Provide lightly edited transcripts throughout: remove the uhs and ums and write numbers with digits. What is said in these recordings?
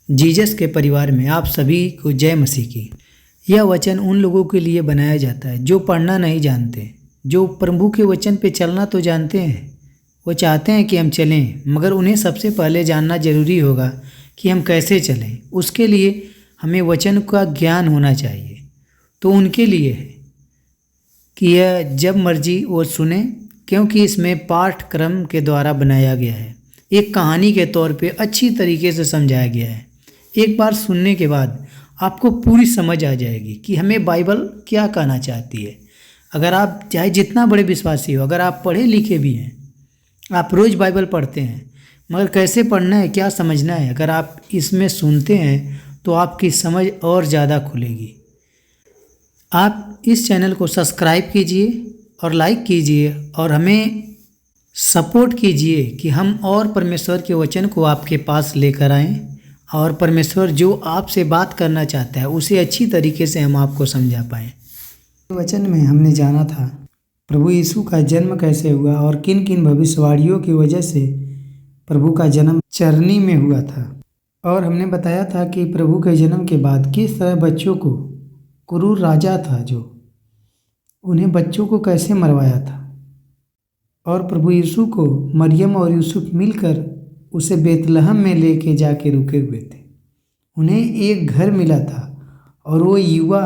Jesus के परिवार में आप सभी को जय मसीह की। यह वचन उन लोगों के लिए बनाया जाता है जो पढ़ना नहीं जानते, जो प्रभु के वचन पे चलना तो जानते हैं। वो चाहते हैं कि हम चलें, मगर उन्हें सबसे पहले जानना जरूरी होगा कि हम कैसे चलें। उसके लिए हमें वचन का ज्ञान होना चाहिए। तो उनके लिए है कि यह जब मर्जी वो सुने, क्योंकि इसमें पाठ्यक्रम के द्वारा बनाया गया है। एक कहानी के तौर पे अच्छी तरीके से समझाया गया है। एक बार सुनने के बाद आपको पूरी समझ आ जाएगी कि हमें बाइबल क्या कहना चाहती है। अगर आप चाहे जितना बड़े विश्वासी हो, अगर आप पढ़े लिखे भी हैं, आप रोज़ बाइबल पढ़ते हैं, मगर कैसे पढ़ना है, क्या समझना है, अगर आप इसमें सुनते हैं तो आपकी समझ और ज़्यादा खुलेगी। आप इस चैनल को सब्सक्राइब कीजिए और लाइक कीजिए और हमें सपोर्ट कीजिए कि हम और परमेश्वर के वचन को आपके पास लेकर आएं और परमेश्वर जो आपसे बात करना चाहता है उसे अच्छी तरीके से हम आपको समझा पाएँ। वचन में हमने जाना था प्रभु यीशु का जन्म कैसे हुआ और किन किन भविष्यवाणियों की वजह से प्रभु का जन्म चरनी में हुआ था। और हमने बताया था कि प्रभु के जन्म के बाद किस तरह बच्चों को क्रूर राजा था जो उन्हें बच्चों को कैसे मरवाया था, और प्रभु यीशु को मरियम और यूसुफ मिलकर उसे बेतलहम में लेके जाके रुके हुए थे। उन्हें एक घर मिला था और वो युवा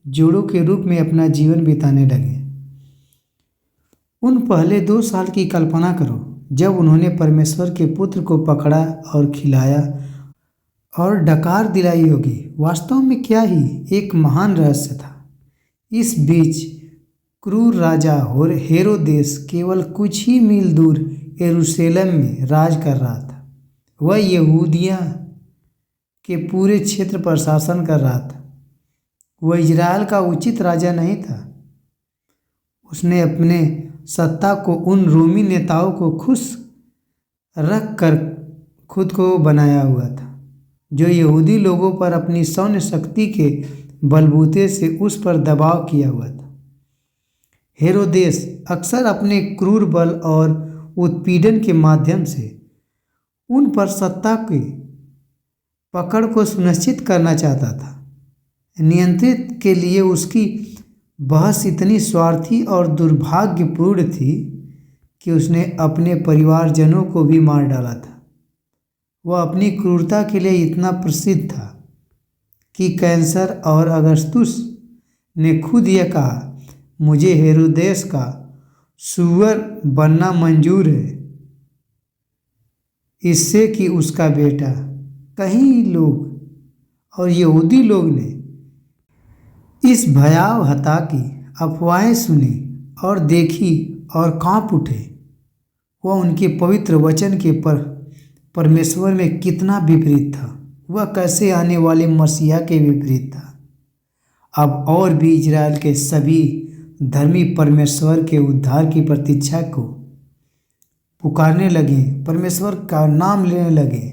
जोड़ों के रूप में अपना जीवन बिताने लगे। उन पहले 2 साल की कल्पना करो जब उन्होंने परमेश्वर के पुत्र को पकड़ा और खिलाया और डकार दिलाई होगी। वास्तव में क्या ही एक महान रहस्य था। इस बीच क्रूर राजा हेरोदेस केवल कुछ ही मील दूर यरूशलेम में राज कर रहा था। वह यहूदिया के पूरे क्षेत्र पर शासन कर रहा था। वह इजराइल का उचित राजा नहीं था। उसने अपने सत्ता को उन रोमी नेताओं को खुश रख कर खुद को बनाया हुआ था, जो यहूदी लोगों पर अपनी सैन्य शक्ति के बलबूते से उस पर दबाव किया हुआ था। हेरोदेस अक्सर अपने क्रूर बल और उत्पीड़न के माध्यम से उन पर सत्ता की पकड़ को सुनिश्चित करना चाहता था। नियंत्रित के लिए उसकी बहस इतनी स्वार्थी और दुर्भाग्यपूर्ण थी कि उसने अपने परिवारजनों को भी मार डाला था। वह अपनी क्रूरता के लिए इतना प्रसिद्ध था कि कैंसर और अगस्तुस ने खुद यह कहा, मुझे हेरोदेस का सूअर बनना मंजूर है, इससे कि उसका बेटा। कई लोग और यहूदी लोग ने इस भयावहता की अफवाहें सुनी और देखी और कांप उठे। वह उनके पवित्र वचन के परमेश्वर में कितना विपरीत था। वह कैसे आने वाले मसीहा के विपरीत था। अब और भी इजराइल के सभी धर्मी परमेश्वर के उद्धार की प्रतीक्षा को पुकारने लगे, परमेश्वर का नाम लेने लगे,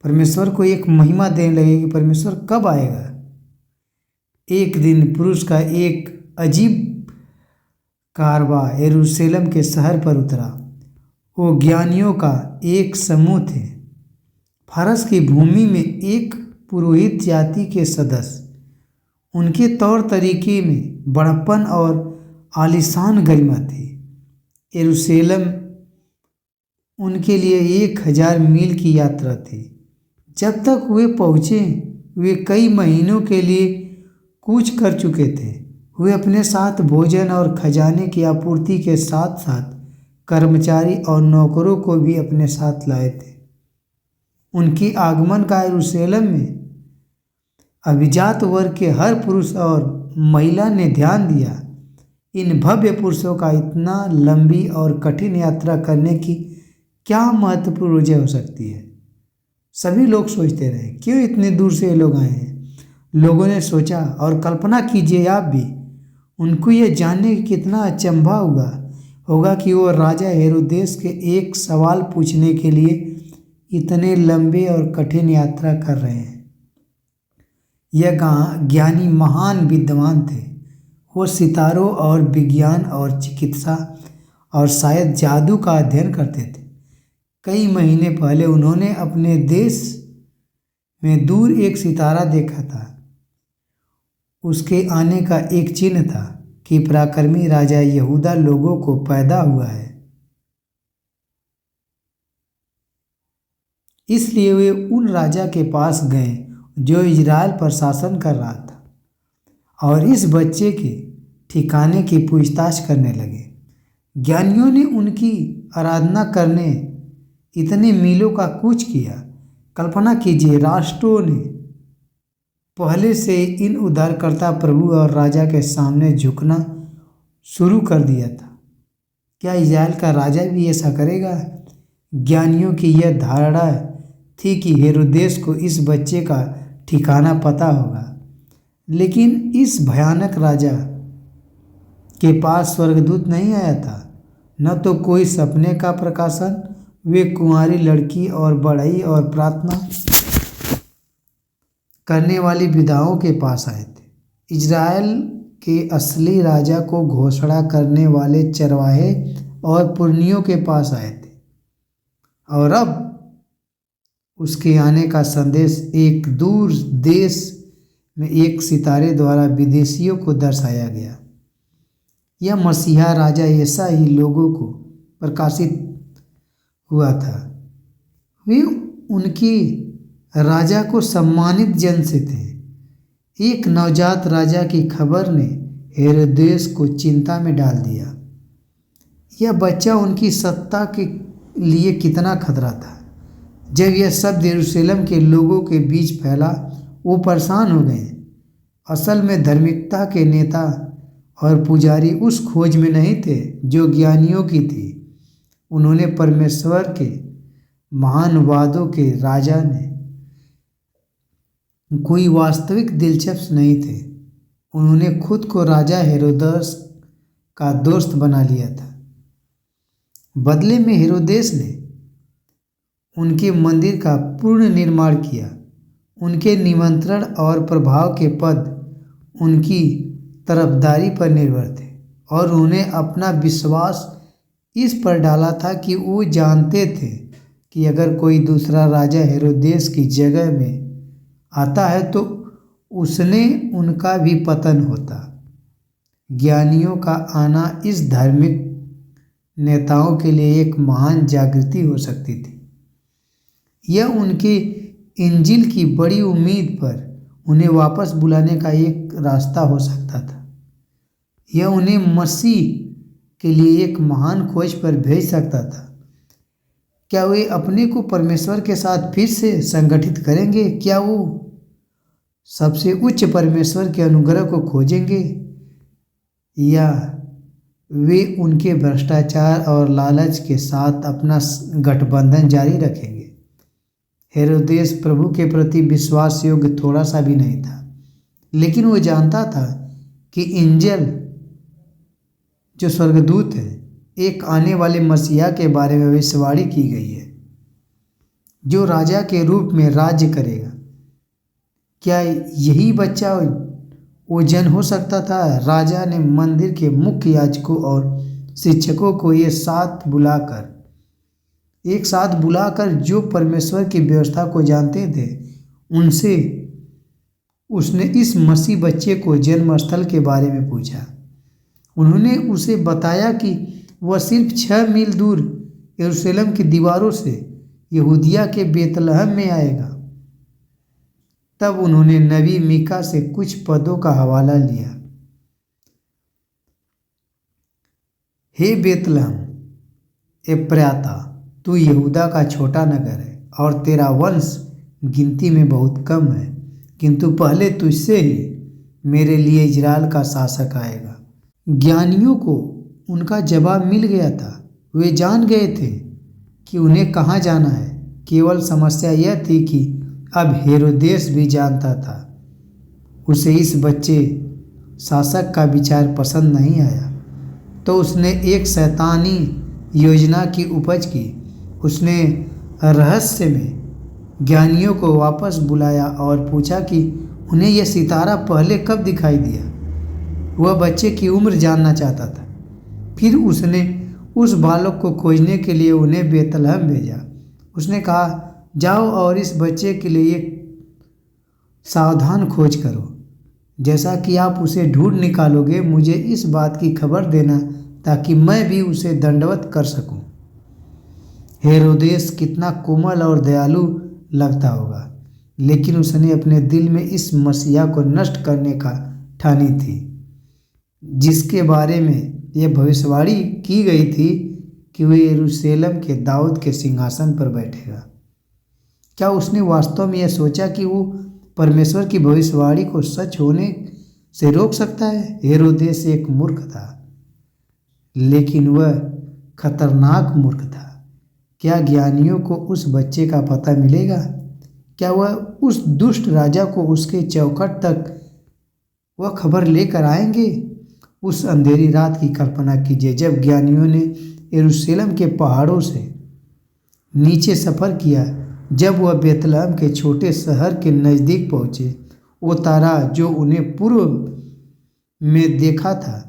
परमेश्वर को एक महिमा देने लगे कि परमेश्वर कब आएगा। एक दिन पुरुष का एक अजीब कारवा यरूशलेम के शहर पर उतरा। वो ज्ञानियों का एक समूह थे। फारस की भूमि में एक पुरोहित जाति के सदस्य। उनके तौर तरीके में बड़प्पन और आलीशान गरिमा थी। यरूशलेम उनके लिए 1000 मील की यात्रा थी। जब तक वे पहुँचे वे कई महीनों के लिए कूच कर चुके थे। वे अपने साथ भोजन और खजाने की आपूर्ति के साथ साथ कर्मचारी और नौकरों को भी अपने साथ लाए थे। उनकी आगमन का यरूशलेम में अभिजात वर्ग के हर पुरुष और महिला ने ध्यान दिया। इन भव्य पुरुषों का इतना लंबी और कठिन यात्रा करने की क्या महत्वपूर्ण वजह हो सकती है। सभी लोग सोचते रहे, क्यों इतने दूर से ये लोग आए हैं। लोगों ने सोचा और कल्पना कीजिए आप भी, उनको ये जानने की कितना अचंभा होगा कि वो राजा हेरोदेस के एक सवाल पूछने के लिए इतने लंबे और कठिन यात्रा कर रहे हैं। यह ज्ञानी महान विद्वान थे। वो सितारों और विज्ञान और चिकित्सा और शायद जादू का अध्ययन करते थे। कई महीने पहले उन्होंने अपने देश में दूर एक सितारा देखा था। उसके आने का एक चिन्ह था कि पराक्रमी राजा यहूदा लोगों को पैदा हुआ है। इसलिए वे उन राजा के पास गए जो इजराइल पर शासन कर रहा था, और इस बच्चे के ठिकाने की पूछताछ करने लगे। ज्ञानियों ने उनकी आराधना करने इतने मीलों का कूच किया। कल्पना कीजिए, राष्ट्रों ने पहले से इन उद्धारकर्ता प्रभु और राजा के सामने झुकना शुरू कर दिया था। क्या इजराइल का राजा भी ऐसा करेगा? ज्ञानियों की यह धारणा थी कि हेरोदेस को इस बच्चे का ठिकाना पता होगा, लेकिन इस भयानक राजा के पास स्वर्गदूत नहीं आया था, न तो कोई सपने का प्रकाशन। वे कुंवारी लड़की और बढ़ई और प्रार्थना करने वाली विधवाओं के पास आए थे। इजराइल के असली राजा को घोषणा करने वाले चरवाहे और पुरनियों के पास आए थे, और अब उसके आने का संदेश एक दूर देश में एक सितारे द्वारा विदेशियों को दर्शाया गया। यह मसीहा राजा ऐसा ही लोगों को प्रकाशित हुआ था। वे उनके राजा को सम्मानित जन से थे। एक नवजात राजा की खबर ने हेरोदेस को चिंता में डाल दिया। यह बच्चा उनकी सत्ता के लिए कितना खतरा था। जब यह शब्द यरूशलेम के लोगों के बीच फैला, वो परेशान हो गए। असल में धार्मिकता के नेता और पुजारी उस खोज में नहीं थे जो ज्ञानियों की थी। उन्होंने परमेश्वर के महान वादों के राजा ने कोई वास्तविक दिलचस्प नहीं थे। उन्होंने खुद को राजा हेरोदेस का दोस्त बना लिया था। बदले में हेरोदेस ने उनके मंदिर का पूर्ण निर्माण किया। उनके निमंत्रण और प्रभाव के पद उनकी तरफदारी पर निर्भर थे, और उन्हें अपना विश्वास इस पर डाला था कि वो जानते थे कि अगर कोई दूसरा राजा हेरोदेस की जगह में आता है तो उसने उनका भी पतन होता। ज्ञानियों का आना इस धार्मिक नेताओं के लिए एक महान जागृति हो सकती थी। यह उनके इंजिल की बड़ी उम्मीद पर उन्हें वापस बुलाने का एक रास्ता हो सकता था। यह उन्हें मसीह के लिए एक महान खोज पर भेज सकता था। क्या वे अपने को परमेश्वर के साथ फिर से संगठित करेंगे? क्या वो सबसे उच्च परमेश्वर के अनुग्रह को खोजेंगे, या वे उनके भ्रष्टाचार और लालच के साथ अपना गठबंधन जारी रखेंगे? हेरोदेस प्रभु के प्रति विश्वास योग्य थोड़ा सा भी नहीं था, लेकिन वो जानता था कि इंजल जो स्वर्गदूत है, एक आने वाले मसीहा के बारे में भविष्यवाणी की गई है, जो राजा के रूप में राज्य करेगा। क्या यही बच्चा वो जन हो सकता था? राजा ने मंदिर के मुख्य याजकों और शिक्षकों को एक साथ बुलाकर जो परमेश्वर की व्यवस्था को जानते थे, उनसे उसने इस मसीह बच्चे को जन्मस्थल के बारे में पूछा। उन्होंने उसे बताया कि वह सिर्फ 6 मील दूर यरूशलेम की दीवारों से यहूदिया के बेतलहम में आएगा। तब उन्होंने नबी मीका से कुछ पदों का हवाला लिया। हे बेतलहम एफ्राता, तू यहूदा का छोटा नगर है और तेरा वंश गिनती में बहुत कम है, किंतु पहले तुझसे ही मेरे लिए इजराइल का शासक आएगा। ज्ञानियों को उनका जवाब मिल गया था। वे जान गए थे कि उन्हें कहाँ जाना है। केवल समस्या यह थी कि अब हेरोदेस भी जानता था। उसे इस बच्चे शासक का विचार पसंद नहीं आया, तो उसने एक शैतानी योजना की उपज की। उसने रहस्य में ज्ञानियों को वापस बुलाया और पूछा कि उन्हें यह सितारा पहले कब दिखाई दिया। वह बच्चे की उम्र जानना चाहता था। फिर उसने उस बालक को खोजने के लिए उन्हें बेतलहम भेजा। उसने कहा, जाओ और इस बच्चे के लिए एक सावधान खोज करो। जैसा कि आप उसे ढूंढ निकालोगे, मुझे इस बात की खबर देना ताकि मैं भी उसे दंडवत कर सकूं। हेरोदेस कितना कोमल और दयालु लगता होगा, लेकिन उसने अपने दिल में इस मसीहा को नष्ट करने का ठानी थी, जिसके बारे में यह भविष्यवाणी की गई थी कि वह यरूशलेम के दाऊद के सिंहासन पर बैठेगा। क्या उसने वास्तव में यह सोचा कि वो परमेश्वर की भविष्यवाणी को सच होने से रोक सकता है? हेरोदेस एक मूर्ख था, लेकिन वह खतरनाक मूर्ख था। क्या ज्ञानियों को उस बच्चे का पता मिलेगा? क्या वह उस दुष्ट राजा को उसके चौखट तक वह खबर लेकर आएंगे? उस अंधेरी रात की कल्पना कीजिए जब ज्ञानियों ने यरूशलेम के पहाड़ों से नीचे सफ़र किया। जब वह बेतलहम के छोटे शहर के नज़दीक पहुँचे, वो तारा जो उन्हें पूर्व में देखा था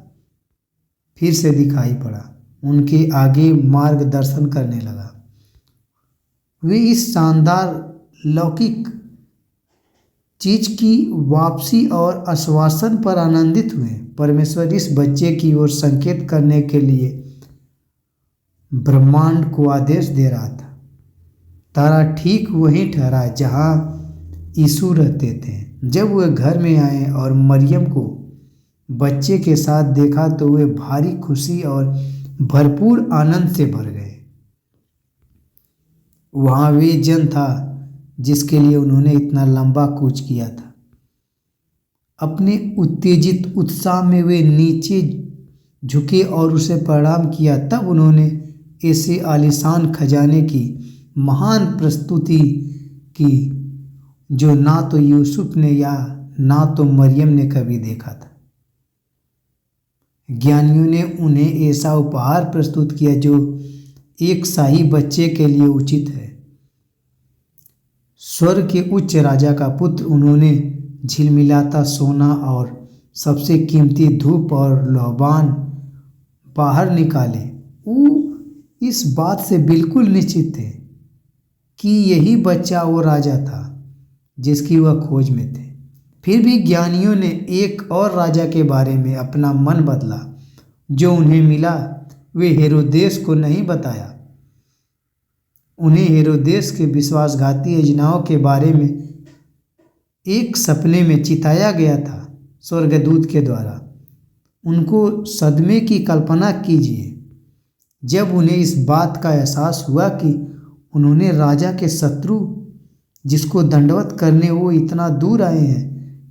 फिर से दिखाई पड़ा, उनके आगे मार्गदर्शन करने लगा। वे इस शानदार लौकिक चीज की वापसी और आश्वासन पर आनंदित हुए। परमेश्वर इस बच्चे की ओर संकेत करने के लिए ब्रह्मांड को आदेश दे रहा था। तारा ठीक वहीं ठहरा जहां यीशु रहते थे। जब वे घर में आए और मरियम को बच्चे के साथ देखा तो वे भारी खुशी और भरपूर आनंद से भर गए। वहाँ वे जन था जिसके लिए उन्होंने इतना लंबा कूच किया था। अपने उत्तेजित उत्साह में वे नीचे झुके और उसे प्रणाम किया। तब उन्होंने ऐसे आलीशान खजाने की महान प्रस्तुति की जो ना तो यूसुफ ने या ना तो मरियम ने कभी देखा था। ज्ञानियों ने उन्हें ऐसा उपहार प्रस्तुत किया जो एक शाही बच्चे के लिए उचित है। स्वर्ग के उच्च राजा का पुत्र उन्होंने झिलमिलाता सोना और सबसे कीमती धूप और लोबान बाहर निकाले। वो इस बात से बिल्कुल निश्चित थे कि यही बच्चा वो राजा था जिसकी वह खोज में थे। फिर भी ज्ञानियों ने एक और राजा के बारे में अपना मन बदला जो उन्हें मिला। वे हेरोदेस को नहीं बताया। उन्हें हेरोदेस के विश्वासघाती योजनाओं के बारे में एक सपने में चिताया गया था स्वर्गदूत के द्वारा। उनको सदमे की कल्पना कीजिए जब उन्हें इस बात का एहसास हुआ कि उन्होंने राजा के शत्रु जिसको दंडवत करने वो इतना दूर आए हैं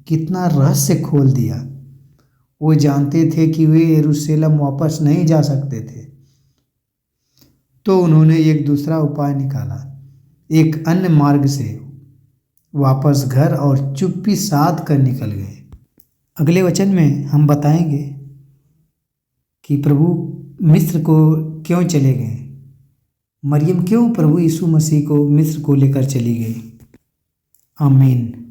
कितना रहस्य खोल दिया। वो जानते थे कि वे यरूशलेम वापस नहीं जा सकते थे, तो उन्होंने एक दूसरा उपाय निकाला। एक अन्य मार्ग से वापस घर और चुप्पी साध कर निकल गए। अगले वचन में हम बताएंगे कि प्रभु मिस्र को क्यों चले गए, मरियम क्यों प्रभु यीशु मसीह को मिस्र को लेकर चली गई। आमीन।